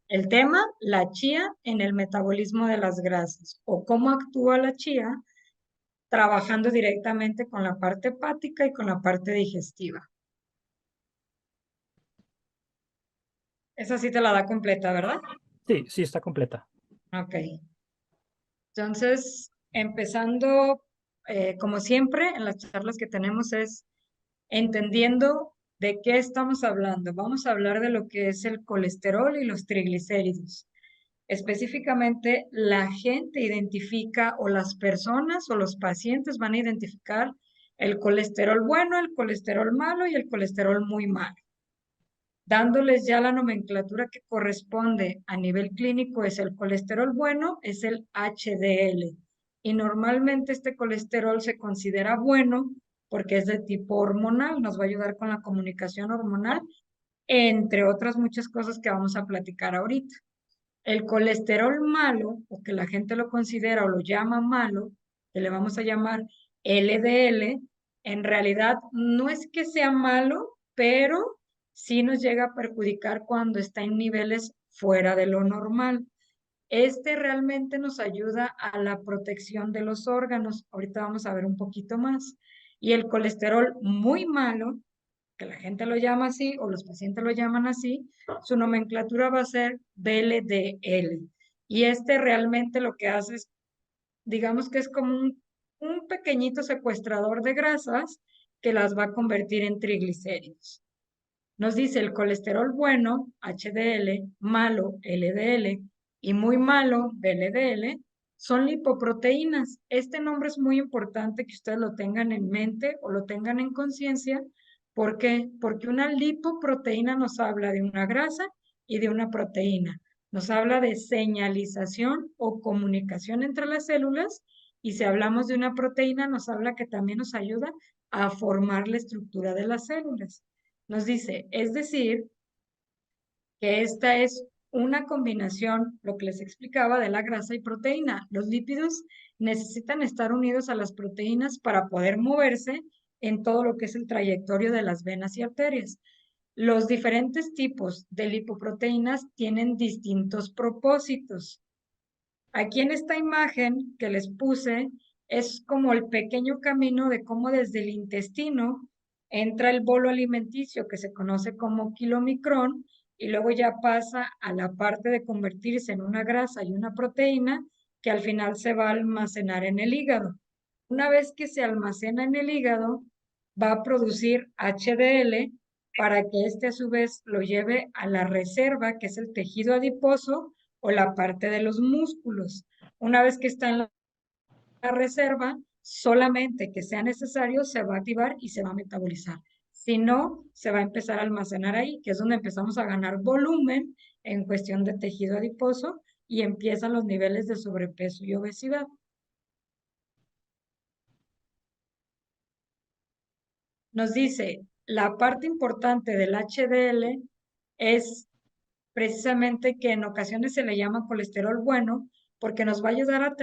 El tema, la chía en el metabolismo de las grasas o cómo actúa la chía trabajando directamente con la parte hepática y con la parte digestiva. Esa sí te la da completa, ¿verdad? Sí, sí está completa. Ok. Entonces, empezando, como siempre, en las charlas que tenemos es entendiendo de qué estamos hablando. Vamos a hablar de lo que es el colesterol y los triglicéridos. Específicamente, la gente identifica o las personas o los pacientes van a identificar el colesterol bueno, el colesterol malo y el colesterol muy malo. Dándoles ya la nomenclatura que corresponde a nivel clínico es el colesterol bueno, es el HDL. Y normalmente este colesterol se considera bueno porque es de tipo hormonal, nos va a ayudar con la comunicación hormonal, entre otras muchas cosas que vamos a platicar ahorita. El colesterol malo, o que la gente lo considera o lo llama malo, que le vamos a llamar LDL, en realidad no es que sea malo, pero sí nos llega a perjudicar cuando está en niveles fuera de lo normal. Este realmente nos ayuda a la protección de los órganos. Ahorita vamos a ver un poquito más. Y el colesterol muy malo, que la gente lo llama así o los pacientes lo llaman así, su nomenclatura va a ser VLDL. Y este realmente lo que hace es, digamos que es como un pequeñito secuestrador de grasas que las va a convertir en triglicéridos. Nos dice el colesterol bueno, HDL, malo, LDL, y muy malo, VLDL, son lipoproteínas. Este nombre es muy importante que ustedes lo tengan en mente o lo tengan en conciencia. ¿Por qué? Porque una lipoproteína nos habla de una grasa y de una proteína. Nos habla de señalización o comunicación entre las células, y si hablamos de una proteína, nos habla que también nos ayuda a formar la estructura de las células. Nos dice, es decir, que esta es una combinación, lo que les explicaba, de la grasa y proteína. Los lípidos necesitan estar unidos a las proteínas para poder moverse en todo lo que es el trayectorio de las venas y arterias. Los diferentes tipos de lipoproteínas tienen distintos propósitos. Aquí en esta imagen que les puse es como el pequeño camino de cómo desde el intestino entra el bolo alimenticio que se conoce como kilomicrón y luego ya pasa a la parte de convertirse en una grasa y una proteína que al final se va a almacenar en el hígado. Una vez que se almacena en el hígado, va a producir HDL para que este a su vez lo lleve a la reserva, que es el tejido adiposo o la parte de los músculos. Una vez que está en la reserva, solamente que sea necesario, se va a activar y se va a metabolizar. Si no, se va a empezar a almacenar ahí, que es donde empezamos a ganar volumen en cuestión de tejido adiposo y empiezan los niveles de sobrepeso y obesidad. Nos dice, la parte importante del HDL es precisamente que en ocasiones se le llama colesterol bueno porque nos va a ayudar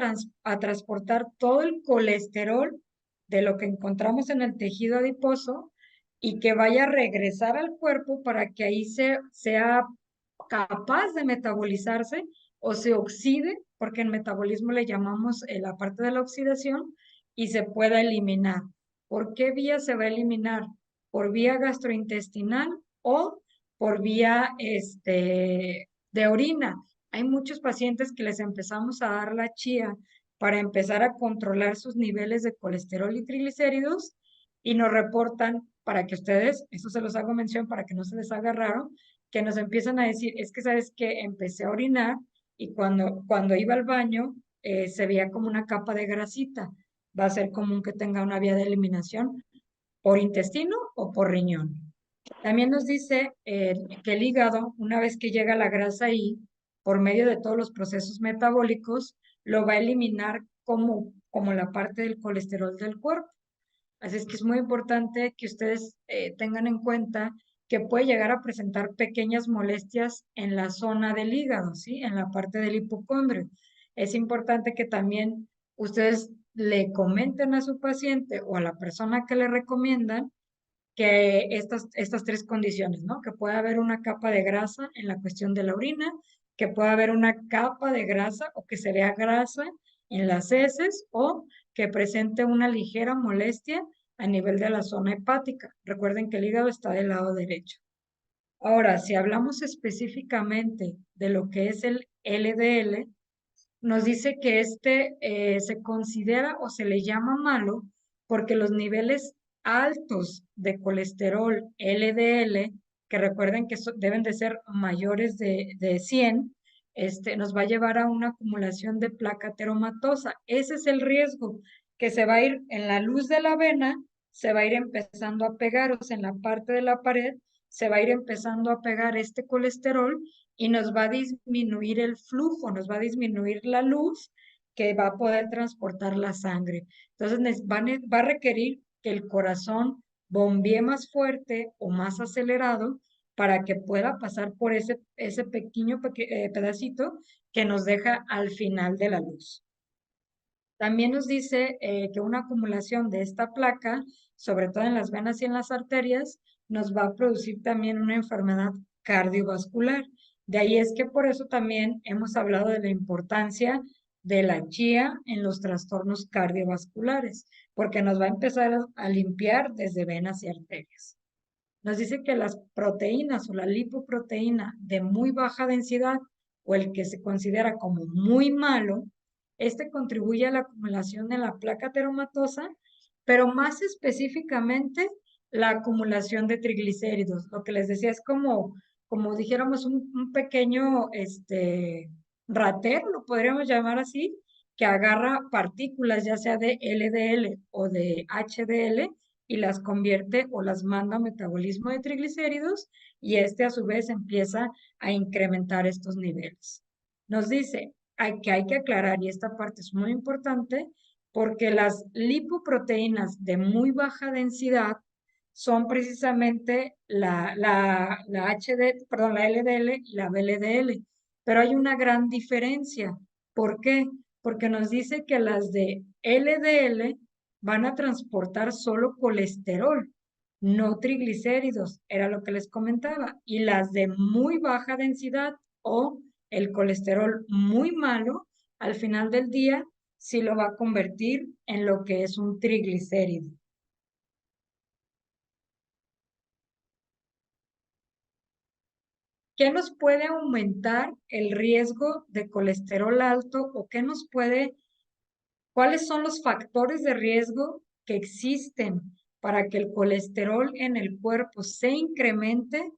a transportar todo el colesterol de lo que encontramos en el tejido adiposo y que vaya a regresar al cuerpo para que ahí sea capaz de metabolizarse o se oxide, porque en metabolismo le llamamos la parte de la oxidación, y se pueda eliminar. ¿Por qué vía se va a eliminar? ¿Por vía gastrointestinal o por vía de orina? Hay muchos pacientes que les empezamos a dar la chía para empezar a controlar sus niveles de colesterol y triglicéridos y nos reportan para que ustedes, eso se los hago mención para que no se les haga raro, que nos empiezan a decir, es que sabes que empecé a orinar y cuando iba al baño se veía como una capa de grasita. Va a ser común que tenga una vía de eliminación por intestino o por riñón. También nos dice que el hígado, una vez que llega la grasa ahí, por medio de todos los procesos metabólicos, lo va a eliminar como la parte del colesterol del cuerpo. Así es que es muy importante que ustedes tengan en cuenta que puede llegar a presentar pequeñas molestias en la zona del hígado, ¿sí? En la parte del hipocondrio. Es importante que también ustedes le comenten a su paciente o a la persona que le recomiendan que estas tres condiciones, ¿no? Que puede haber una capa de grasa en la cuestión de la orina, que pueda haber una capa de grasa o que se vea grasa en las heces o que presente una ligera molestia a nivel de la zona hepática. Recuerden que el hígado está del lado derecho. Ahora, si hablamos específicamente de lo que es el LDL, nos dice que se considera o se le llama malo porque los niveles altos de colesterol LDL, que recuerden que deben de ser mayores de 100, nos va a llevar a una acumulación de placa ateromatosa. Ese es el riesgo, que se va a ir en la luz de la vena, se va a ir empezando a pegar, o sea, en la parte de la pared, se va a ir empezando a pegar este colesterol y nos va a disminuir el flujo, nos va a disminuir la luz que va a poder transportar la sangre. Entonces va a requerir que el corazón bombee más fuerte o más acelerado para que pueda pasar por ese pequeño pedacito que nos deja al final de la luz. También nos dice que una acumulación de esta placa, sobre todo en las venas y en las arterias, nos va a producir también una enfermedad cardiovascular. De ahí es que por eso también hemos hablado de la importancia de la chía en los trastornos cardiovasculares, porque nos va a empezar a limpiar desde venas y arterias. Nos dice que las proteínas o la lipoproteína de muy baja densidad o el que se considera como muy malo, contribuye a la acumulación de la placa ateromatosa, pero más específicamente la acumulación de triglicéridos. Lo que les decía es como dijéramos, un pequeño rater, lo podríamos llamar así, que agarra partículas ya sea de LDL o de HDL y las convierte o las manda a metabolismo de triglicéridos y a su vez empieza a incrementar estos niveles. Nos dice que hay que aclarar, y esta parte es muy importante, porque las lipoproteínas de muy baja densidad son precisamente la LDL y la VLDL, pero hay una gran diferencia. ¿Por qué? Porque nos dice que las de LDL van a transportar solo colesterol, no triglicéridos, era lo que les comentaba, y las de muy baja densidad o el colesterol muy malo, al final del día sí lo va a convertir en lo que es un triglicérido. ¿Qué nos puede aumentar el riesgo de colesterol alto o cuáles son los factores de riesgo que existen para que el colesterol en el cuerpo se incremente?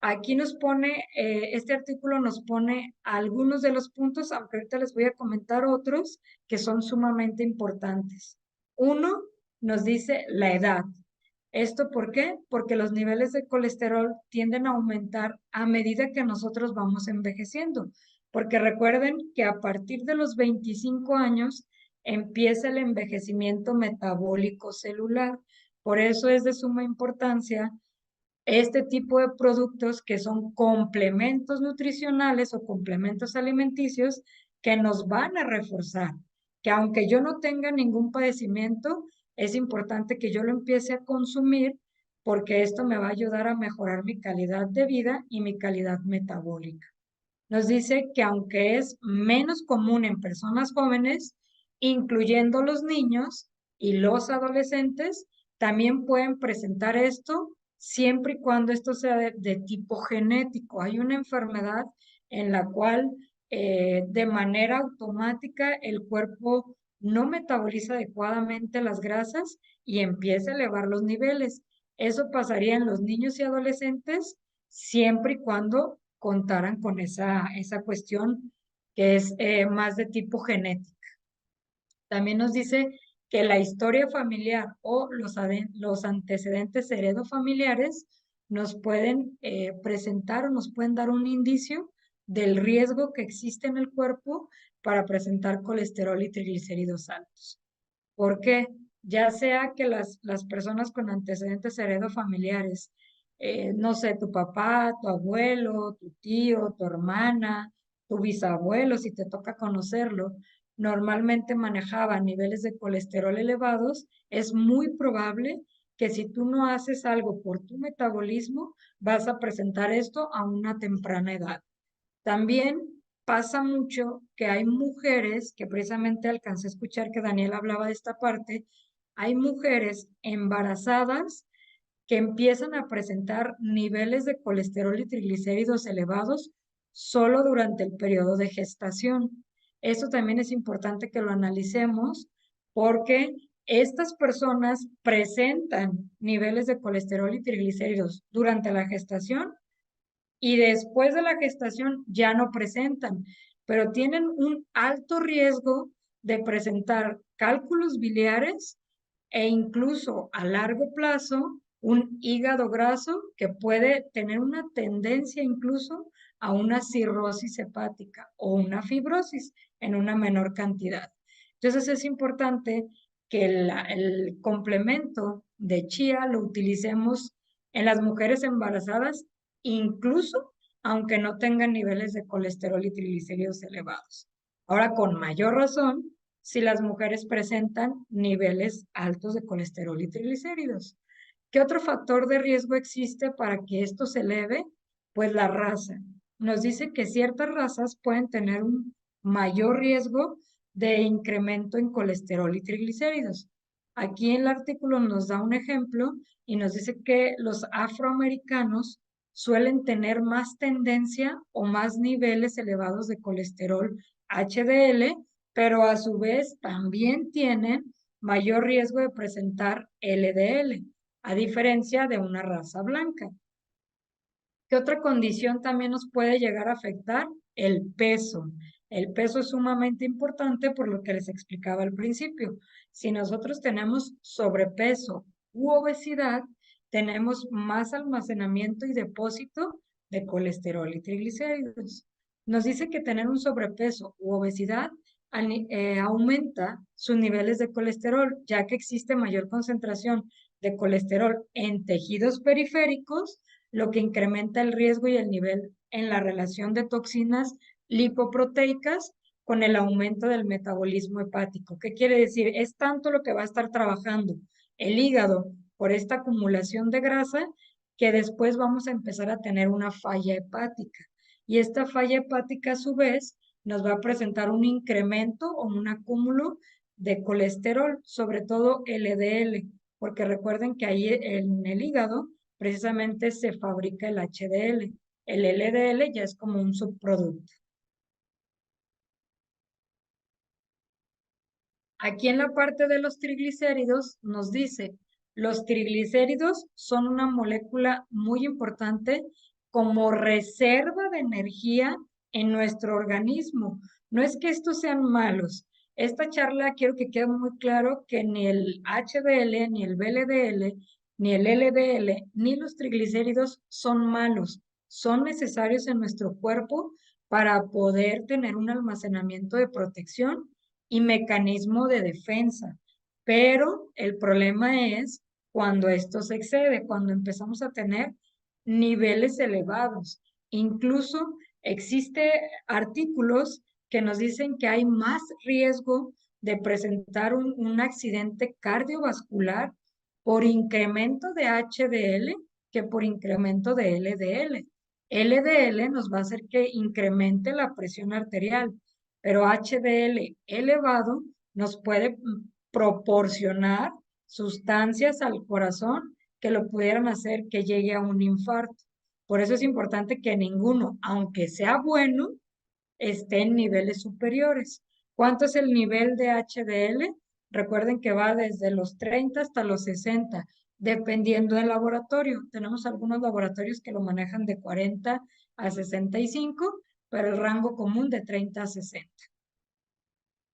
Aquí este artículo nos pone algunos de los puntos, aunque ahorita les voy a comentar otros que son sumamente importantes. Uno, nos dice la edad. ¿Esto por qué? Porque los niveles de colesterol tienden a aumentar a medida que nosotros vamos envejeciendo. Porque recuerden que a partir de los 25 años empieza el envejecimiento metabólico celular. Por eso es de suma importancia este tipo de productos que son complementos nutricionales o complementos alimenticios que nos van a reforzar, que aunque yo no tenga ningún padecimiento, es importante que yo lo empiece a consumir porque esto me va a ayudar a mejorar mi calidad de vida y mi calidad metabólica. Nos dice que aunque es menos común en personas jóvenes, incluyendo los niños y los adolescentes, también pueden presentar esto siempre y cuando esto sea de tipo genético. Hay una enfermedad en la cual de manera automática el cuerpo no metaboliza adecuadamente las grasas y empieza a elevar los niveles. Eso pasaría en los niños y adolescentes siempre y cuando contaran con esa cuestión que es más de tipo genético. También nos dice que la historia familiar o los antecedentes heredofamiliares nos pueden presentar o nos pueden dar un indicio del riesgo que existe en el cuerpo para presentar colesterol y triglicéridos altos. ¿Por qué? Ya sea que las personas con antecedentes heredofamiliares, no sé, tu papá, tu abuelo, tu tío, tu hermana, tu bisabuelo, si te toca conocerlo, normalmente manejaba niveles de colesterol elevados, es muy probable que si tú no haces algo por tu metabolismo, vas a presentar esto a una temprana edad. También pasa mucho que hay mujeres, que precisamente alcancé a escuchar que Daniel hablaba de esta parte, hay mujeres embarazadas que empiezan a presentar niveles de colesterol y triglicéridos elevados solo durante el periodo de gestación. Eso también es importante que lo analicemos porque estas personas presentan niveles de colesterol y triglicéridos durante la gestación y después de la gestación ya no presentan, pero tienen un alto riesgo de presentar cálculos biliares e incluso a largo plazo un hígado graso que puede tener una tendencia incluso a una cirrosis hepática o una fibrosis en una menor cantidad. Entonces es importante que el complemento de chía lo utilicemos en las mujeres embarazadas, incluso aunque no tengan niveles de colesterol y triglicéridos elevados. Ahora, con mayor razón, si las mujeres presentan niveles altos de colesterol y triglicéridos. ¿Qué otro factor de riesgo existe para que esto se eleve? Pues la raza. Nos dice que ciertas razas pueden tener un mayor riesgo de incremento en colesterol y triglicéridos. Aquí en el artículo nos da un ejemplo y nos dice que los afroamericanos suelen tener más tendencia o más niveles elevados de colesterol HDL, pero a su vez también tienen mayor riesgo de presentar LDL, a diferencia de una raza blanca. ¿Qué otra condición también nos puede llegar a afectar? El peso. El peso es sumamente importante por lo que les explicaba al principio. Si nosotros tenemos sobrepeso u obesidad, tenemos más almacenamiento y depósito de colesterol y triglicéridos. Nos dice que tener un sobrepeso u obesidad aumenta sus niveles de colesterol, ya que existe mayor concentración de colesterol en tejidos periféricos, lo que incrementa el riesgo y el nivel en la relación de toxinas lipoproteicas con el aumento del metabolismo hepático. ¿Qué quiere decir? Es tanto lo que va a estar trabajando el hígado por esta acumulación de grasa que después vamos a empezar a tener una falla hepática. Y esta falla hepática a su vez nos va a presentar un incremento o un acúmulo de colesterol, sobre todo LDL, porque recuerden que ahí en el hígado precisamente se fabrica el HDL. El LDL ya es como un subproducto. Aquí en la parte de los triglicéridos nos dice, los triglicéridos son una molécula muy importante como reserva de energía en nuestro organismo. No es que estos sean malos. Esta charla quiero que quede muy claro que ni el HDL, ni el VLDL, ni el LDL, ni los triglicéridos son malos. Son necesarios en nuestro cuerpo para poder tener un almacenamiento de protección y mecanismo de defensa. Pero el problema es cuando esto se excede, cuando empezamos a tener niveles elevados. Incluso existe artículos que nos dicen que hay más riesgo de presentar un accidente cardiovascular por incremento de HDL que por incremento de LDL. LDL nos va a hacer que incremente la presión arterial, pero HDL elevado nos puede proporcionar sustancias al corazón que lo pudieran hacer que llegue a un infarto. Por eso es importante que ninguno, aunque sea bueno, esté en niveles superiores. ¿Cuánto es el nivel de HDL? Recuerden que va desde los 30 hasta los 60, dependiendo del laboratorio. Tenemos algunos laboratorios que lo manejan de 40 a 65, pero el rango común de 30 a 60.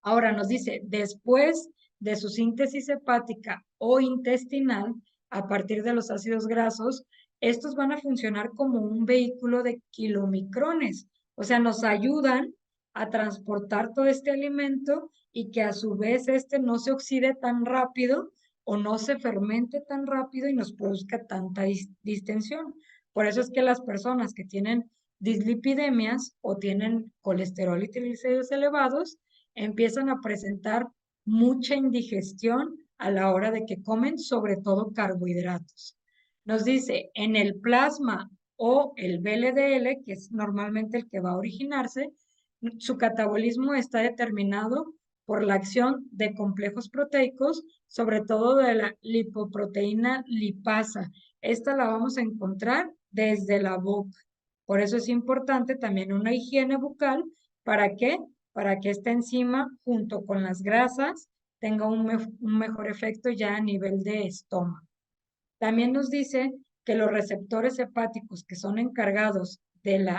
Ahora nos dice, después de su síntesis hepática o intestinal, a partir de los ácidos grasos, estos van a funcionar como un vehículo de kilomicrones, o sea, nos ayudan a transportar todo este alimento y que a su vez este no se oxide tan rápido o no se fermente tan rápido y nos produzca tanta distensión. Por eso es que las personas que tienen dislipidemias o tienen colesterol y triglicéridos elevados, empiezan a presentar mucha indigestión a la hora de que comen, sobre todo carbohidratos. Nos dice, en el plasma o el VLDL, que es normalmente el que va a originarse, su catabolismo está determinado por la acción de complejos proteicos, sobre todo de la lipoproteína lipasa. Esta la vamos a encontrar desde la boca. Por eso es importante también una higiene bucal. ¿Para qué? Para que esta enzima, junto con las grasas, tenga un mejor efecto ya a nivel de estómago. También nos dice que los receptores hepáticos que son encargados del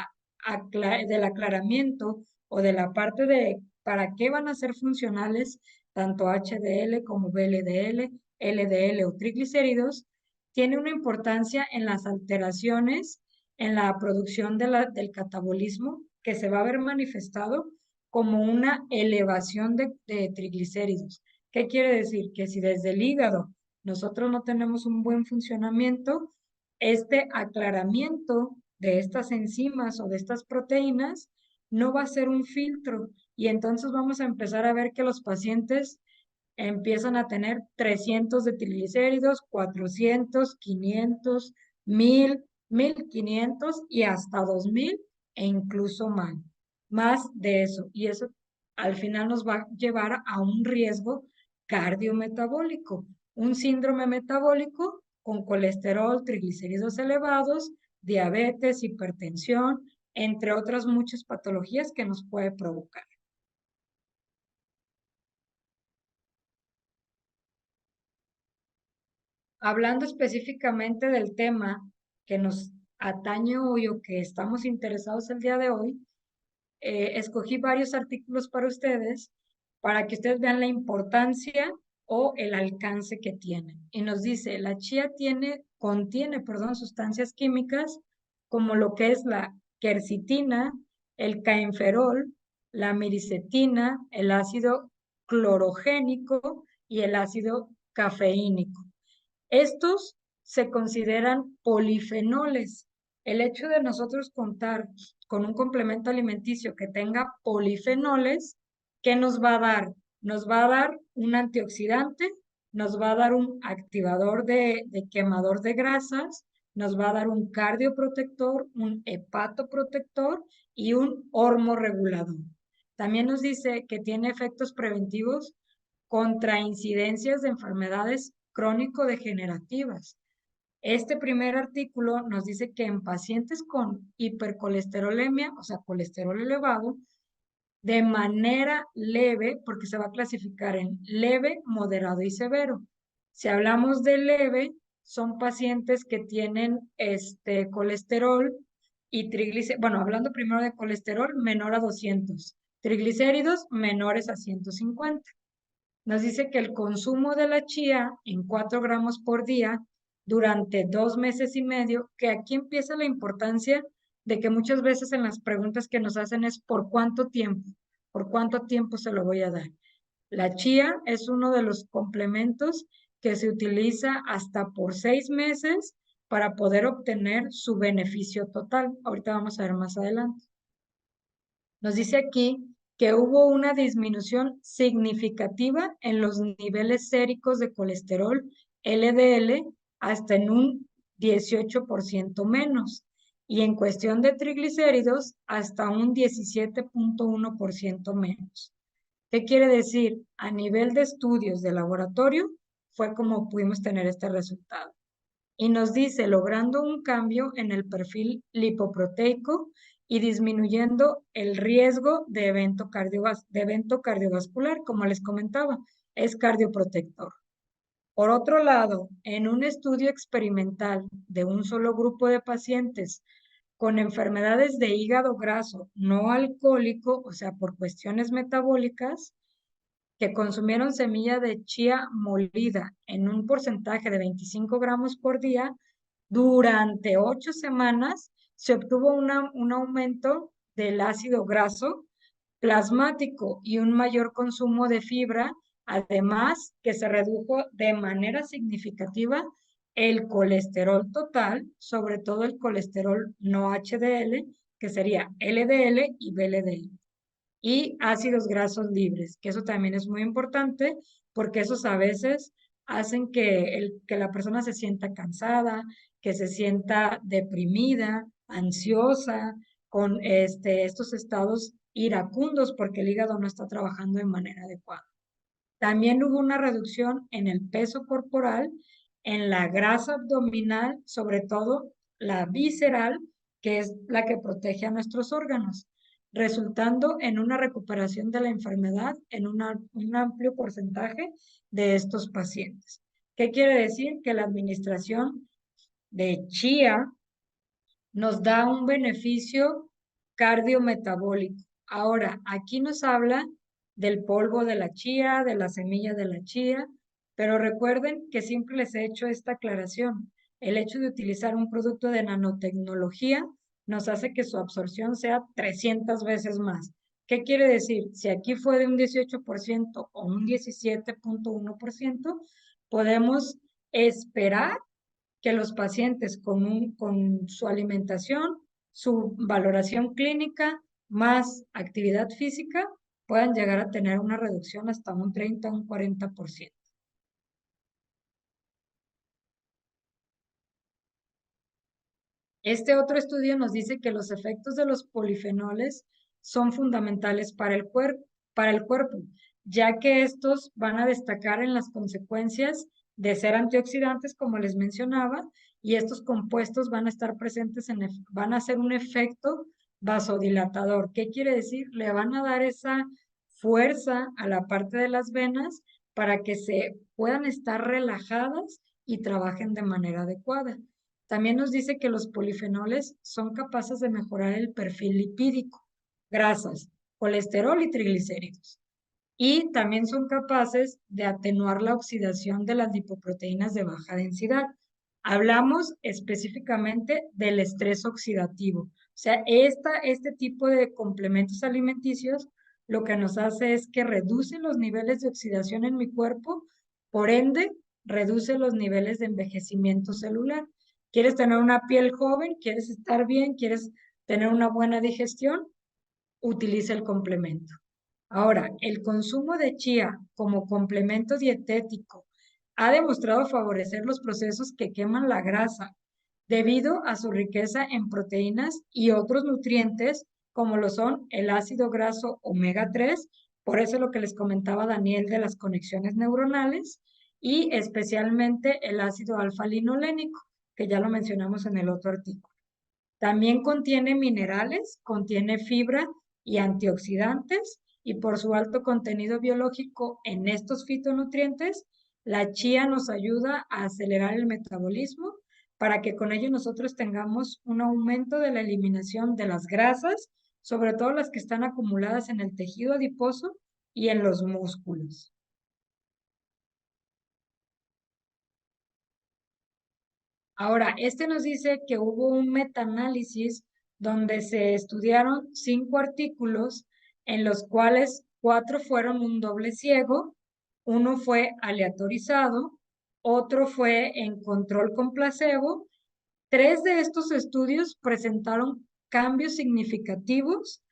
aclaramiento o de la parte de para qué van a ser funcionales tanto HDL como VLDL, LDL o triglicéridos, tiene una importancia en las alteraciones en la producción del catabolismo que se va a ver manifestado como una elevación de triglicéridos. ¿Qué quiere decir? Que si desde el hígado nosotros no tenemos un buen funcionamiento, este aclaramiento de estas enzimas o de estas proteínas no va a ser un filtro y entonces vamos a empezar a ver que los pacientes empiezan a tener 300 de triglicéridos, 400, 500, 1000, 1500 y hasta 2000 e incluso más de eso. Y eso al final nos va a llevar a un riesgo cardiometabólico, un síndrome metabólico con colesterol, triglicéridos elevados, diabetes, hipertensión, entre otras muchas patologías que nos puede provocar. Hablando específicamente del tema que nos atañe hoy o que estamos interesados el día de hoy, escogí varios artículos para ustedes para que ustedes vean la importancia o el alcance que tiene. Y nos dice, la chía contiene, perdón, sustancias químicas como lo que es la quercitina, el caenferol, la miricetina, el ácido clorogénico y el ácido cafeínico. Estos se consideran polifenoles. El hecho de nosotros contar con un complemento alimenticio que tenga polifenoles, ¿qué nos va a dar? Nos va a dar un antioxidante, nos va a dar un activador de quemador de grasas, nos va a dar un cardioprotector, un hepatoprotector y un hormorregulador. También nos dice que tiene efectos preventivos contra incidencias de enfermedades crónico-degenerativas. Este primer artículo nos dice que en pacientes con hipercolesterolemia, o sea, colesterol elevado, de manera leve, porque se va a clasificar en leve, moderado y severo. Si hablamos de leve, son pacientes que tienen colesterol y triglicéridos, bueno, hablando primero de colesterol, menor a 200, triglicéridos menores a 150. Nos dice que el consumo de la chía en 4 gramos por día durante 2 meses y medio, que aquí empieza la importancia de que muchas veces en las preguntas que nos hacen es por cuánto tiempo se lo voy a dar. La chía es uno de los complementos que se utiliza hasta por 6 meses para poder obtener su beneficio total. Ahorita vamos a ver más adelante. Nos dice aquí que hubo una disminución significativa en los niveles séricos de colesterol LDL hasta en un 18% menos y en cuestión de triglicéridos hasta un 17.1% menos. ¿Qué quiere decir? A nivel de estudios de laboratorio fue como pudimos tener este resultado. Y nos dice, logrando un cambio en el perfil lipoproteico y disminuyendo el riesgo de evento cardiovascular, como les comentaba, es cardioprotector. Por otro lado, en un estudio experimental de un solo grupo de pacientes con enfermedades de hígado graso no alcohólico, o sea, por cuestiones metabólicas, que consumieron semilla de chía molida en un porcentaje de 25 gramos por día, durante 8 semanas se obtuvo un aumento del ácido graso plasmático y un mayor consumo de fibra, además que se redujo de manera significativa el colesterol total, sobre todo el colesterol no HDL, que sería LDL y VLDL y ácidos grasos libres, que eso también es muy importante porque esos a veces hacen que la persona se sienta cansada, que se sienta deprimida, ansiosa, con estos estados iracundos porque el hígado no está trabajando de manera adecuada. También hubo una reducción en el peso corporal, en la grasa abdominal, sobre todo la visceral, que es la que protege a nuestros órganos, resultando en una recuperación de la enfermedad en un amplio porcentaje de estos pacientes. ¿Qué quiere decir? Que la administración de chía nos da un beneficio cardiometabólico. Ahora, aquí nos habla del polvo de la chía, de la semilla de la chía, pero recuerden que siempre les he hecho esta aclaración. El hecho de utilizar un producto de nanotecnología nos hace que su absorción sea 300 veces más. ¿Qué quiere decir? Si aquí fue de un 18% o un 17.1%, podemos esperar que los pacientes con su alimentación, su valoración clínica, más actividad física, puedan llegar a tener una reducción hasta un 30 o un 40%. Este otro estudio nos dice que los efectos de los polifenoles son fundamentales para el cuerpo, ya que estos van a destacar en las consecuencias de ser antioxidantes, como les mencionaba, y estos compuestos van a estar presentes van a hacer un efecto vasodilatador. ¿Qué quiere decir? Le van a dar esa fuerza a la parte de las venas para que se puedan estar relajadas y trabajen de manera adecuada. También nos dice que los polifenoles son capaces de mejorar el perfil lipídico, grasas, colesterol y triglicéridos. Y también son capaces de atenuar la oxidación de las lipoproteínas de baja densidad. Hablamos específicamente del estrés oxidativo. O sea, este tipo de complementos alimenticios lo que nos hace es que reduce los niveles de oxidación en mi cuerpo, por ende, reduce los niveles de envejecimiento celular. ¿Quieres tener una piel joven? ¿Quieres estar bien? ¿Quieres tener una buena digestión? Utiliza el complemento. Ahora, el consumo de chía como complemento dietético ha demostrado favorecer los procesos que queman la grasa debido a su riqueza en proteínas y otros nutrientes como lo son el ácido graso omega 3, por eso lo que les comentaba Daniel de las conexiones neuronales y especialmente el ácido alfa-linolénico, que ya lo mencionamos en el otro artículo. También contiene minerales, contiene fibra y antioxidantes, y por su alto contenido biológico en estos fitonutrientes, la chía nos ayuda a acelerar el metabolismo para que con ello nosotros tengamos un aumento de la eliminación de las grasas, sobre todo las que están acumuladas en el tejido adiposo y en los músculos. Ahora, este nos dice que hubo un metaanálisis donde se estudiaron 5 artículos en los cuales 4 fueron un doble ciego, uno fue aleatorizado, otro fue en control con placebo. 3 de estos estudios presentaron cambios significativos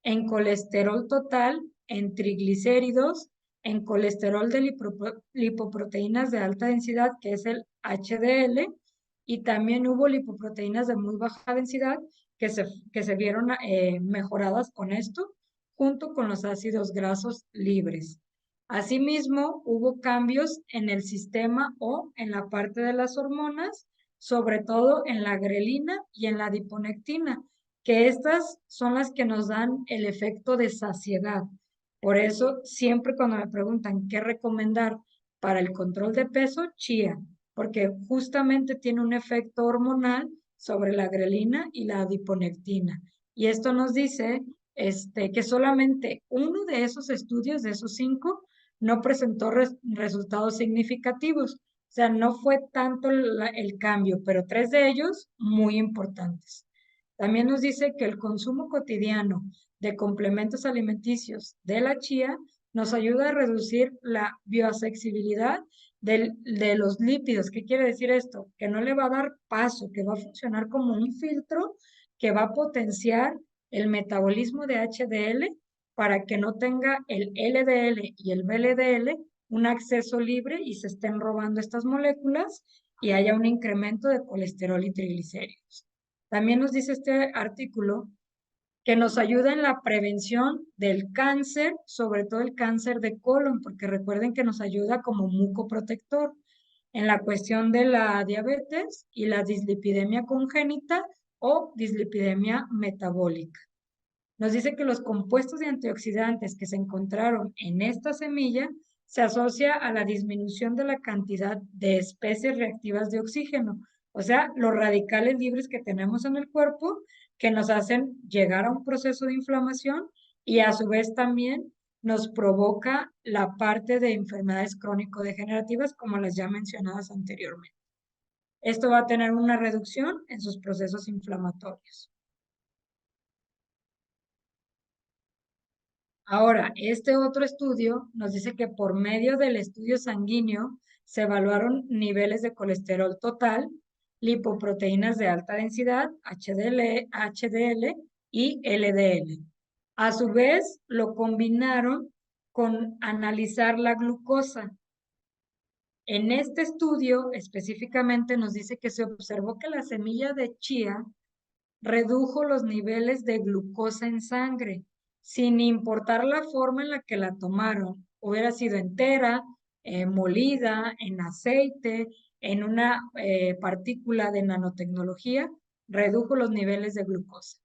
en colesterol total, en triglicéridos, en colesterol de lipoproteínas de alta densidad, que es el HDL, y también hubo lipoproteínas de muy baja densidad que se vieron mejoradas con esto, junto con los ácidos grasos libres. Asimismo, hubo cambios en el sistema o en la parte de las hormonas, sobre todo en la grelina y en la adiponectina, que estas son las que nos dan el efecto de saciedad. Por eso, siempre cuando me preguntan qué recomendar para el control de peso, chía, porque justamente tiene un efecto hormonal sobre la grelina y la adiponectina. Y esto nos dice que solamente uno de esos estudios, de esos 5, no presentó resultados significativos. O sea, no fue tanto el cambio, pero 3 de ellos muy importantes. También nos dice que el consumo cotidiano de complementos alimenticios de la chía nos ayuda a reducir la bioaccesibilidad de los lípidos. ¿Qué quiere decir esto? Que no le va a dar paso, que va a funcionar como un filtro que va a potenciar el metabolismo de HDL para que no tenga el LDL y el VLDL un acceso libre y se estén robando estas moléculas y haya un incremento de colesterol y triglicéridos. También nos dice este artículo que nos ayuda en la prevención del cáncer, sobre todo el cáncer de colon, porque recuerden que nos ayuda como mucoprotector en la cuestión de la diabetes y la dislipidemia congénita o dislipidemia metabólica. Nos dice que los compuestos de antioxidantes que se encontraron en esta semilla se asocia a la disminución de la cantidad de especies reactivas de oxígeno, o sea, los radicales libres que tenemos en el cuerpo que nos hacen llegar a un proceso de inflamación y a su vez también nos provoca la parte de enfermedades crónico-degenerativas como las ya mencionadas anteriormente. Esto va a tener una reducción en sus procesos inflamatorios. Ahora, este otro estudio nos dice que por medio del estudio sanguíneo se evaluaron niveles de colesterol total, lipoproteínas de alta densidad, HDL y LDL. A su vez, lo combinaron con analizar la glucosa. En este estudio específicamente nos dice que se observó que la semilla de chía redujo los niveles de glucosa en sangre, sin importar la forma en la que la tomaron. Hubiera sido entera, molida, en aceite, en una partícula de nanotecnología, redujo los niveles de glucosa.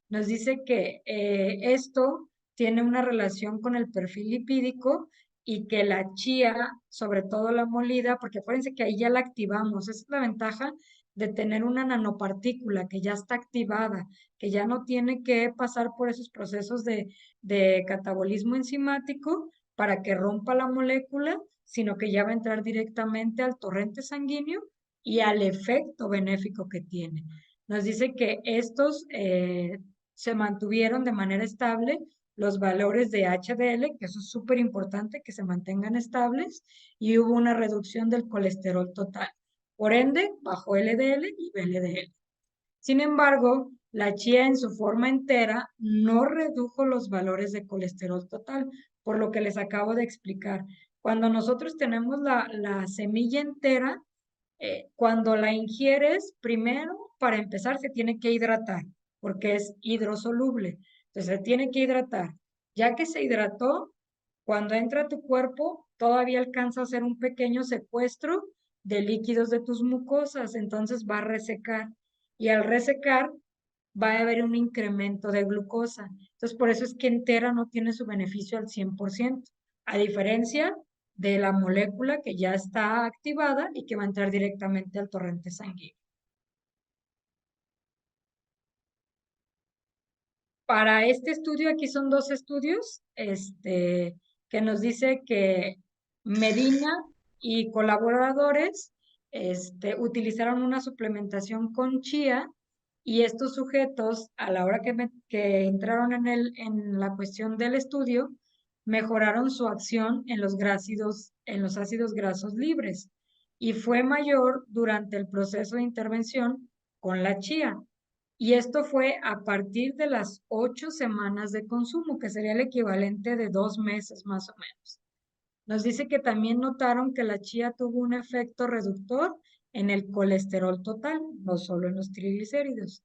Nos dice que esto tiene una relación con el perfil lipídico y que la chía, sobre todo la molida, porque acuérdense que ahí ya la activamos, esa es la ventaja de tener una nanopartícula que ya está activada, que ya no tiene que pasar por esos procesos de catabolismo enzimático para que rompa la molécula, sino que ya va a entrar directamente al torrente sanguíneo y al efecto benéfico que tiene. Nos dice que estos se mantuvieron de manera estable los valores de HDL, que eso es súper importante, que se mantengan estables, y hubo una reducción del colesterol total. Por ende, bajó LDL y VLDL. Sin embargo, la chía en su forma entera no redujo los valores de colesterol total, por lo que les acabo de explicar. Cuando nosotros tenemos la semilla entera, cuando la ingieres, primero, para empezar, se tiene que hidratar, porque es hidrosoluble. Entonces, se tiene que hidratar. Ya que se hidrató, cuando entra a tu cuerpo, todavía alcanza a hacer un pequeño secuestro de líquidos de tus mucosas, entonces va a resecar. Y al resecar, va a haber un incremento de glucosa. Entonces, por eso es que entera no tiene su beneficio al 100%, a diferencia de la molécula que ya está activada y que va a entrar directamente al torrente sanguíneo. Para este estudio, aquí son dos estudios, que nos dice que Medina y colaboradores, utilizaron una suplementación con chía y estos sujetos, a la hora que entraron en la cuestión del estudio, mejoraron su acción en los ácidos grasos libres y fue mayor durante el proceso de intervención con la chía. Y esto fue a partir de las 8 semanas de consumo, que sería el equivalente de 2 meses más o menos. Nos dice que también notaron que la chía tuvo un efecto reductor en el colesterol total, no solo en los triglicéridos.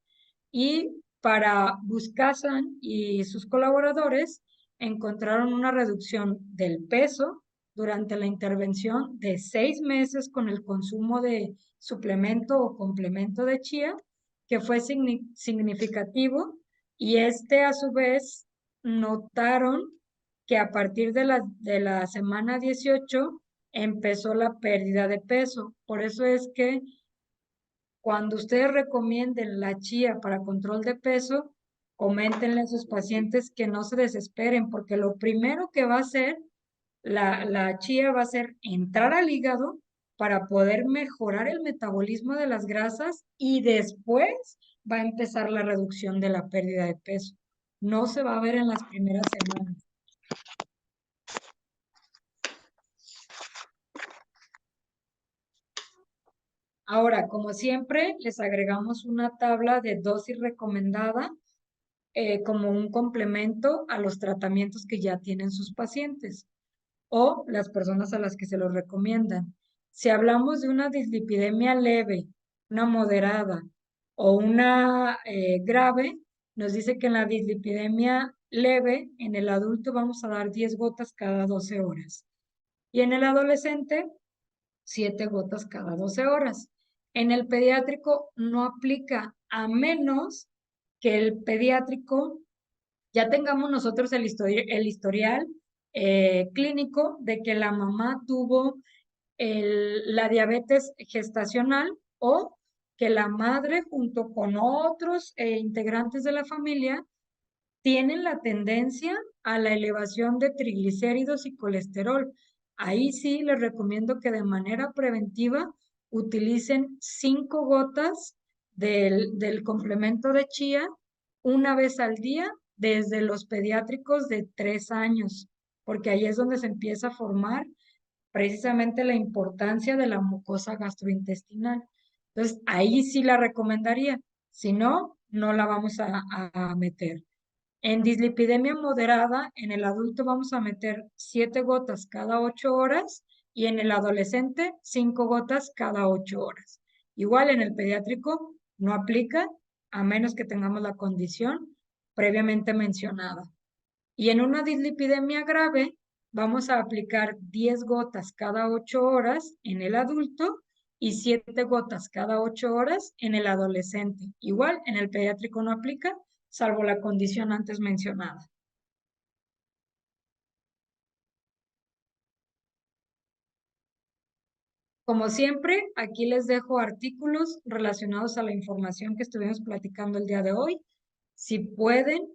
Y para Buscasan y sus colaboradores encontraron una reducción del peso durante la intervención de 6 meses con el consumo de suplemento o complemento de chía, que fue significativo, y a su vez notaron que a partir de la semana 18 empezó la pérdida de peso. Por eso es que cuando ustedes recomienden la chía para control de peso, coméntenle a sus pacientes que no se desesperen, porque lo primero que va a hacer la chía va a ser entrar al hígado para poder mejorar el metabolismo de las grasas y después va a empezar la reducción de la pérdida de peso. No se va a ver en las primeras semanas. Ahora, como siempre, les agregamos una tabla de dosis recomendada como un complemento a los tratamientos que ya tienen sus pacientes. o las personas a las que se los recomiendan. Si hablamos de una dislipidemia leve, una moderada o una grave, nos dice que en la dislipidemia leve, en el adulto vamos a dar 10 gotas cada 12 horas y en el adolescente 7 gotas cada 12 horas. En el pediátrico no aplica a menos que el pediátrico ya tengamos nosotros el historial clínico de que la mamá tuvo la diabetes gestacional o que la madre junto con otros integrantes de la familia tienen la tendencia a la elevación de triglicéridos y colesterol. Ahí sí les recomiendo que de manera preventiva utilicen 5 gotas del complemento de chía una vez al día desde los pediátricos de 3 años, porque ahí es donde se empieza a formar precisamente la importancia de la mucosa gastrointestinal. Entonces, ahí sí la recomendaría. Si no, no la vamos a meter. En dislipidemia moderada, en el adulto vamos a meter 7 gotas cada 8 horas y en el adolescente 5 gotas cada 8 horas. Igual en el pediátrico no aplica a menos que tengamos la condición previamente mencionada. Y en una dislipidemia grave vamos a aplicar 10 gotas cada 8 horas en el adulto y 7 gotas cada 8 horas en el adolescente. Igual en el pediátrico no aplica, salvo la condición antes mencionada. Como siempre, aquí les dejo artículos relacionados a la información que estuvimos platicando el día de hoy. Si pueden,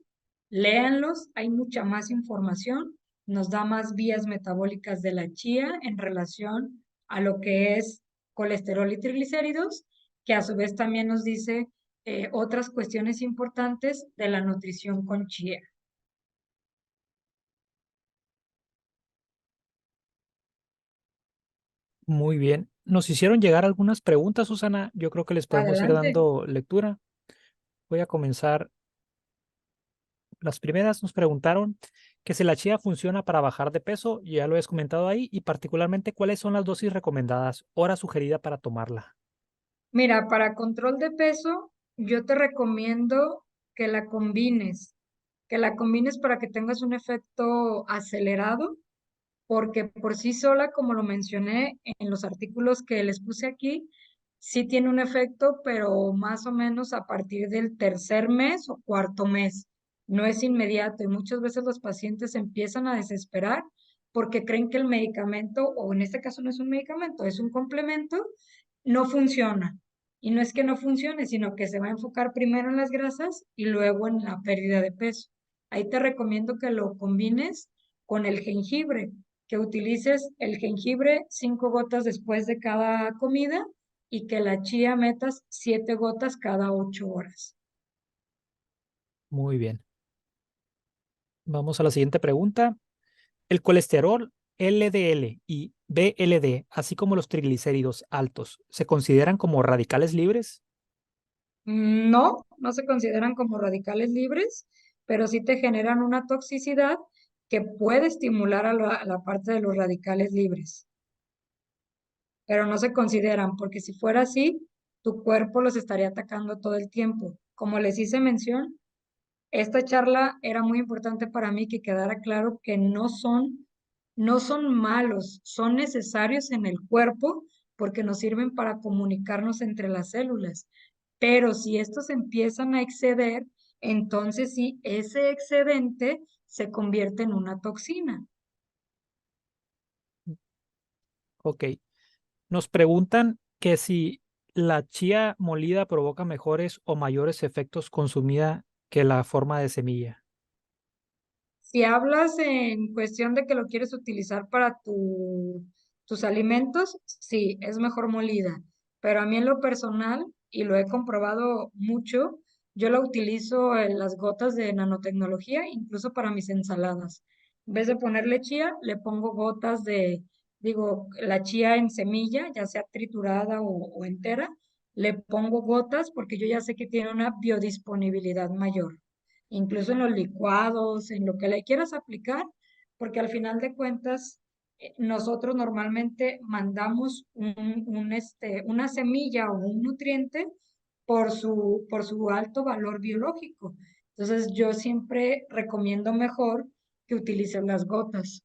léanlos. Hay mucha más información. Nos da más vías metabólicas de la chía en relación a lo que es colesterol y triglicéridos, que a su vez también nos dice otras cuestiones importantes de la nutrición con chía. Muy bien. Nos hicieron llegar algunas preguntas, Susana. Yo creo que les podemos ir Adelante. dando lectura. Voy a comenzar. Las primeras nos preguntaron que si la chía funciona para bajar de peso, ya lo has comentado ahí, y particularmente cuáles son las dosis recomendadas, hora sugerida para tomarla. Mira, para control de peso, yo te recomiendo que la combines, que la combines para que tengas un efecto acelerado, porque por sí sola, como lo mencioné en los artículos que les puse aquí, sí tiene un efecto, pero más o menos a partir del tercer mes o cuarto mes. No es inmediato y muchas veces los pacientes empiezan a desesperar porque creen que el medicamento, o en este caso no es un medicamento, es un complemento, no funciona. Y no es que no funcione, sino que se va a enfocar primero en las grasas y luego en la pérdida de peso. Ahí te recomiendo que lo combines con el jengibre, que utilices el jengibre 5 gotas después de cada comida y que la chía metas 7 gotas cada 8 horas. Muy bien. Vamos a la siguiente pregunta. ¿El colesterol LDL y BLD, así como los triglicéridos altos, se consideran como radicales libres? No, no se consideran como radicales libres, pero sí te generan una toxicidad que puede estimular a la parte de los radicales libres, pero no se consideran porque si fuera así, tu cuerpo los estaría atacando todo el tiempo. Como les hice mención, esta charla era muy importante para mí que quedara claro que no son malos, son necesarios en el cuerpo porque nos sirven para comunicarnos entre las células. Pero si estos empiezan a exceder, entonces sí, ese excedente se convierte en una toxina. Ok. Nos preguntan que si la chía molida provoca mejores o mayores efectos consumida que la forma de semilla. Si hablas en cuestión de que lo quieres utilizar para tus alimentos, sí, es mejor molida. Pero a mí en lo personal, y lo he comprobado mucho, yo la utilizo en las gotas de nanotecnología, incluso para mis ensaladas. En vez de ponerle chía, le pongo gotas digo, la chía en semilla, ya sea triturada o entera, le pongo gotas porque yo ya sé que tiene una biodisponibilidad mayor incluso en los licuados, en lo que le quieras aplicar, porque al final de cuentas nosotros normalmente mandamos una semilla o un nutriente por su alto valor biológico. Entonces, yo siempre recomiendo mejor que utilices las gotas.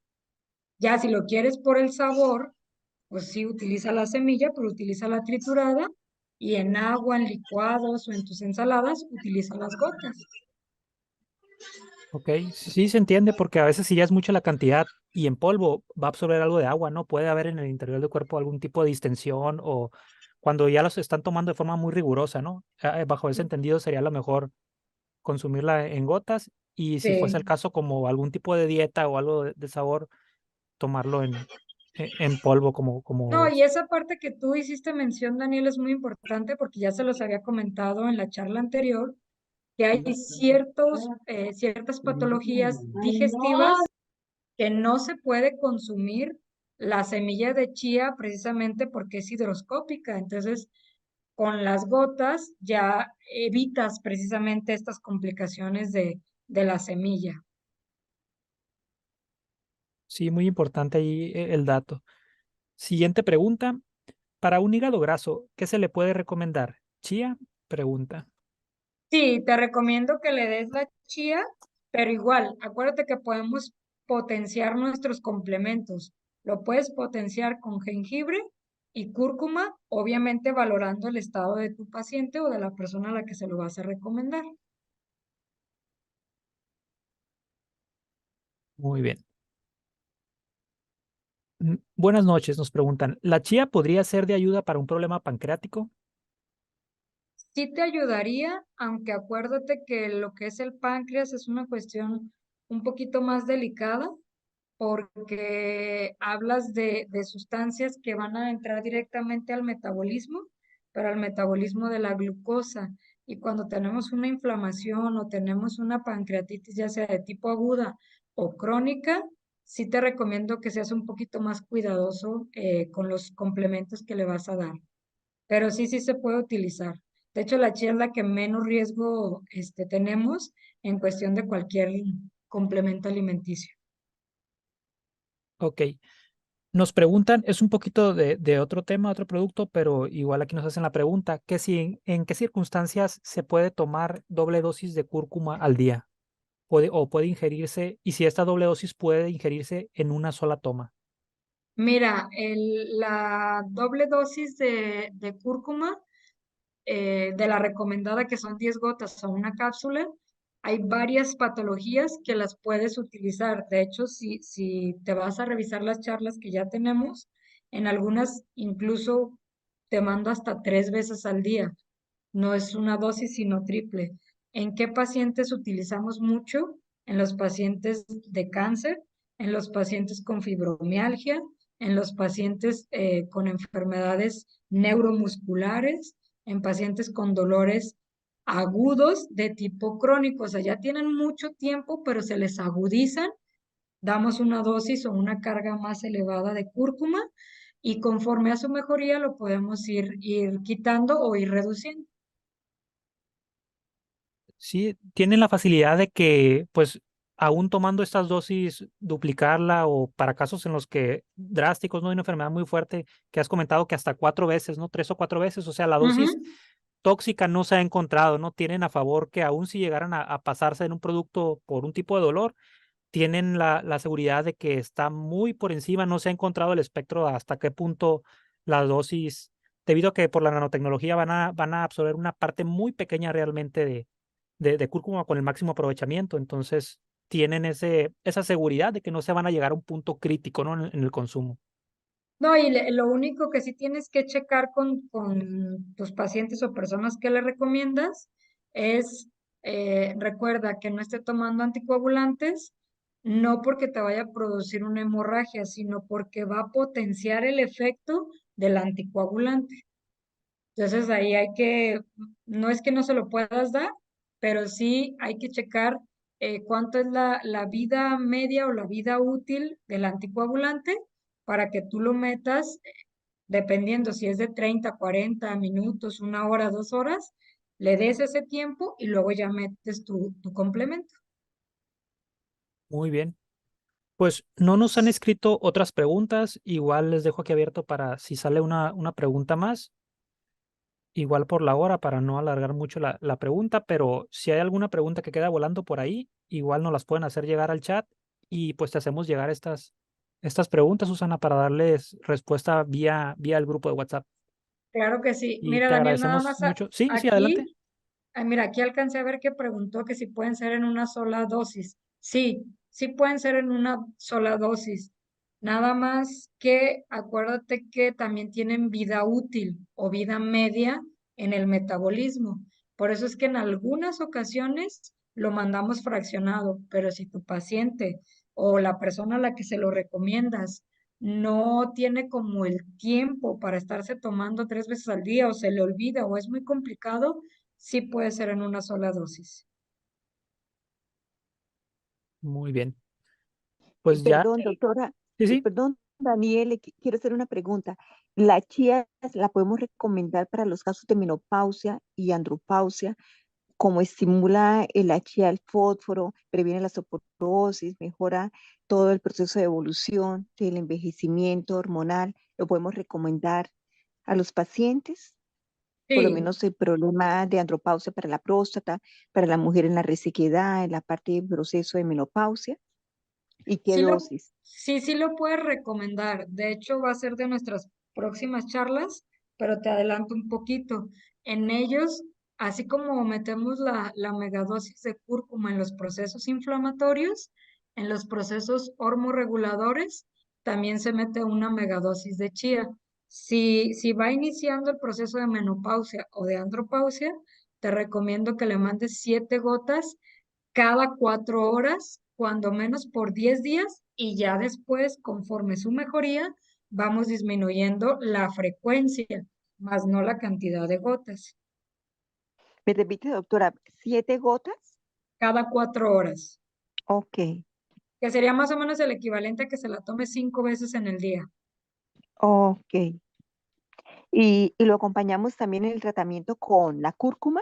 Ya si lo quieres por el sabor, pues sí, utiliza la semilla, pero utiliza la triturada y en agua, en licuados o en tus ensaladas, utiliza las gotas. Ok, sí se entiende porque a veces si ya es mucha la cantidad y en polvo va a absorber algo de agua, ¿no? Puede haber en el interior del cuerpo algún tipo de distensión o cuando ya los están tomando de forma muy rigurosa, ¿no? Bajo ese entendido sería lo mejor consumirla en gotas y si fuese el Sí. caso como algún tipo de dieta o algo de sabor, tomarlo en polvo No, como... y esa parte que tú hiciste mención, Daniel, es muy importante porque ya se los había comentado en la charla anterior, que hay ciertas patologías digestivas que no se puede consumir la semilla de chía precisamente porque es hidroscópica. Entonces, con las gotas ya evitas precisamente estas complicaciones de la semilla. Sí, muy importante ahí el dato. Siguiente pregunta. Para un hígado graso, ¿qué se le puede recomendar? Chía, pregunta. Sí, te recomiendo que le des la chía, pero igual, acuérdate que podemos potenciar nuestros complementos. Lo puedes potenciar con jengibre y cúrcuma, obviamente valorando el estado de tu paciente o de la persona a la que se lo vas a recomendar. Muy bien. Buenas noches, nos preguntan. ¿La chía podría ser de ayuda para un problema pancreático? Sí te ayudaría, aunque acuérdate que lo que es el páncreas es una cuestión un poquito más delicada porque hablas de sustancias que van a entrar directamente al metabolismo, pero al metabolismo de la glucosa. Y cuando tenemos una inflamación o tenemos una pancreatitis, ya sea de tipo aguda o crónica, sí te recomiendo que seas un poquito más cuidadoso con los complementos que le vas a dar. Pero sí, sí se puede utilizar. De hecho, la chía es la que menos riesgo tenemos en cuestión de cualquier complemento alimenticio. Ok. Nos preguntan, es un poquito de otro tema, otro producto, pero igual aquí nos hacen la pregunta, que si en qué circunstancias se puede tomar doble dosis de cúrcuma al día, o puede ingerirse, y si esta doble dosis puede ingerirse en una sola toma. Mira, la doble dosis de cúrcuma, de la recomendada que son 10 gotas o una cápsula, hay varias patologías que las puedes utilizar. De hecho, si te vas a revisar las charlas que ya tenemos, en algunas incluso te mando hasta 3 veces al día. No es una dosis, sino triple. ¿En qué pacientes utilizamos mucho? En los pacientes de cáncer, en los pacientes con fibromialgia, en los pacientes con enfermedades neuromusculares, en pacientes con dolores agudos de tipo crónico. O sea, ya tienen mucho tiempo, pero se les agudizan. Damos una dosis o una carga más elevada de cúrcuma y conforme a su mejoría lo podemos ir quitando o ir reduciendo. Sí, tienen la facilidad de que, pues, aún tomando estas dosis, duplicarla o para casos en los que drásticos, ¿no? Hay una enfermedad muy fuerte que has comentado que hasta 4 veces, ¿no? 3 o 4 veces, o sea, la dosis Ujú. tóxica no se ha encontrado, ¿no? Tienen a favor que aún si llegaran a pasarse en un producto por un tipo de dolor, tienen la seguridad de que está muy por encima, no se ha encontrado el espectro hasta qué punto la dosis, debido a que por la nanotecnología van a absorber una parte muy pequeña realmente de cúrcuma con el máximo aprovechamiento. Entonces, tienen esa seguridad de que no se van a llegar a un punto crítico, ¿no? En el consumo. No, y lo único que sí tienes que checar con tus pacientes o personas que le recomiendas es, recuerda que no esté tomando anticoagulantes, no porque te vaya a producir una hemorragia, sino porque va a potenciar el efecto del anticoagulante. Entonces ahí no es que no se lo puedas dar, pero sí hay que checar cuánto es la vida media o la vida útil del anticoagulante para que tú lo metas, dependiendo si es de 30, 40 minutos, 1 hora, 2 horas, le des ese tiempo y luego ya metes tu complemento. Muy bien. Pues no nos han escrito otras preguntas. Igual les dejo aquí abierto para si sale una pregunta más. Igual por la hora para no alargar mucho la pregunta, pero si hay alguna pregunta que queda volando por ahí, igual nos las pueden hacer llegar al chat y pues te hacemos llegar estas preguntas, Susana, para darles respuesta vía el grupo de WhatsApp. Claro que sí. Y Mira, te Daniel, nada agradecemos más mucho. Sí, sí, adelante. aquí, mira, aquí alcancé a ver que preguntó que si pueden ser en una sola dosis. Sí, sí pueden ser en una sola dosis. Nada más que acuérdate que también tienen vida útil o vida media en el metabolismo. Por eso es que en algunas ocasiones lo mandamos fraccionado, pero si tu paciente o la persona a la que se lo recomiendas no tiene como el tiempo para estarse tomando 3 veces al día o se le olvida o es muy complicado, sí puede ser en una sola dosis. Muy bien. Pues ya, Perdón, doctora, sí, sí. perdón, Daniel, quiero hacer una pregunta. ¿La chía la podemos recomendar para los casos de menopausia y andropausia? Como estimula la chía el fósforo, previene la osteoporosis, mejora todo el proceso de evolución del envejecimiento hormonal. ¿Lo podemos recomendar a los pacientes? Por lo Sí, menos el problema de andropausia para la próstata, para la mujer en la resequedad, en la parte del proceso de menopausia. ¿Y qué dosis? sí lo puedes recomendar. De hecho, va a ser de nuestras próximas charlas, pero te adelanto un poquito. En ellos, así como metemos la megadosis de cúrcuma en los procesos inflamatorios, en los procesos hormorreguladores, también se mete una megadosis de chía. Si va iniciando el proceso de menopausia o de andropausia, te recomiendo que le mandes 7 gotas cada 4 horas, cuando menos por 10 días, y ya después, conforme su mejoría, vamos disminuyendo la frecuencia, más no la cantidad de gotas, ¿Me repite, doctora? ¿7 gotas? cada 4 horas, Ok, que sería más o menos el equivalente a que se la tome 5 veces en el día. ok. ¿Y lo acompañamos también en el tratamiento con la cúrcuma?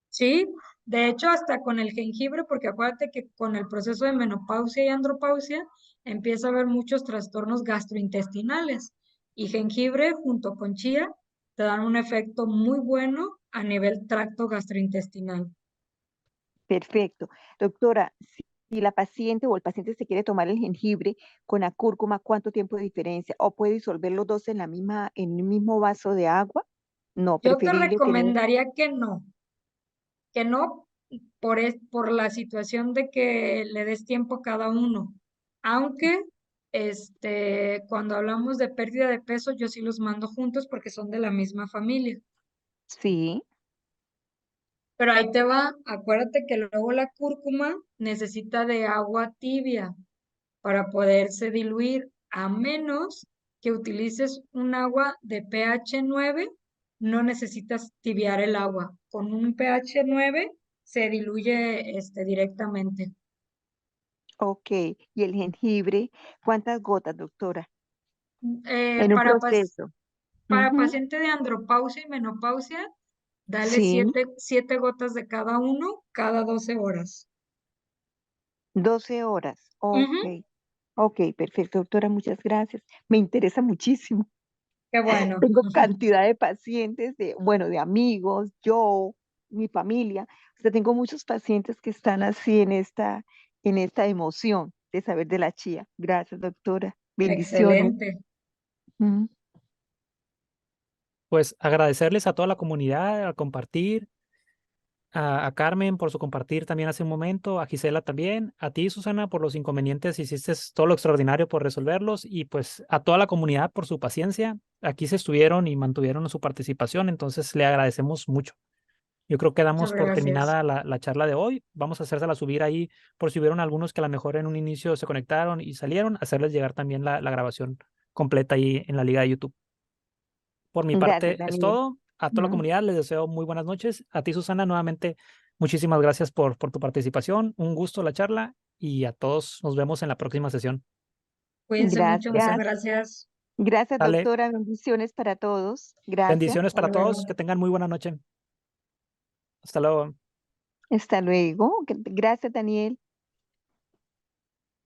Sí, de hecho, hasta con el jengibre, porque acuérdate que con el proceso de menopausia y andropausia empieza a haber muchos trastornos gastrointestinales y jengibre junto con chía te dan un efecto muy bueno a nivel tracto gastrointestinal. Perfecto. Doctora, si la paciente o el paciente se quiere tomar el jengibre con la cúrcuma, ¿cuánto tiempo de diferencia? ¿O puede disolver los dos en en el mismo vaso de agua? No, Yo te preferible tener, recomendaría que no por la situación de que le des tiempo a cada uno. Aunque, cuando hablamos de pérdida de peso, yo sí los mando juntos porque son de la misma familia. sí, Pero ahí te va, acuérdate que luego la cúrcuma necesita de agua tibia para poderse diluir, a menos que utilices un agua de pH 9, no necesitas tibiar el agua. Con un pH 9 se diluye directamente. ok. ¿Y el jengibre? ¿Cuántas gotas, doctora? Eh, En un para, pas- proceso. para Ujú, paciente de andropausia y menopausia, dale sí, 7 gotas de cada uno cada 12 horas. 12 horas. Ujú. Ok, ok, perfecto, doctora, muchas gracias. Me interesa muchísimo. Qué bueno. Tengo cantidad de pacientes, bueno, de amigos, yo, mi familia. O sea, tengo muchos pacientes que están así en esta emoción de saber de la chía. Gracias, doctora. Bendiciones. Excelente. Mm. Pues agradecerles a toda la comunidad a compartir, a Carmen por su compartir también hace un momento, a Gisela también, a ti, Susana, por los inconvenientes, hiciste todo lo extraordinario por resolverlos y pues a toda la comunidad por su paciencia. Aquí se estuvieron y mantuvieron su participación, entonces le agradecemos mucho. Yo creo que Muchas damos por gracias. terminada la charla de hoy. Vamos a hacérsela subir ahí por si hubieron algunos que a lo mejor en un inicio se conectaron y salieron, hacerles llegar también la grabación completa ahí en la liga de YouTube. Por mi Gracias, parte es Daniel. todo. A toda la Mm. comunidad les deseo muy buenas noches. A ti, Susana, nuevamente, muchísimas gracias por tu participación. Un gusto la charla y a todos nos vemos en la próxima sesión. Cuídense mucho. Muchas Gracias. gracias. Gracias, Dale, doctora. Bendiciones para todos. Gracias. bendiciones Hasta para todos. luego. Que tengan muy buena noche. Hasta luego. Hasta luego. Gracias, Daniel.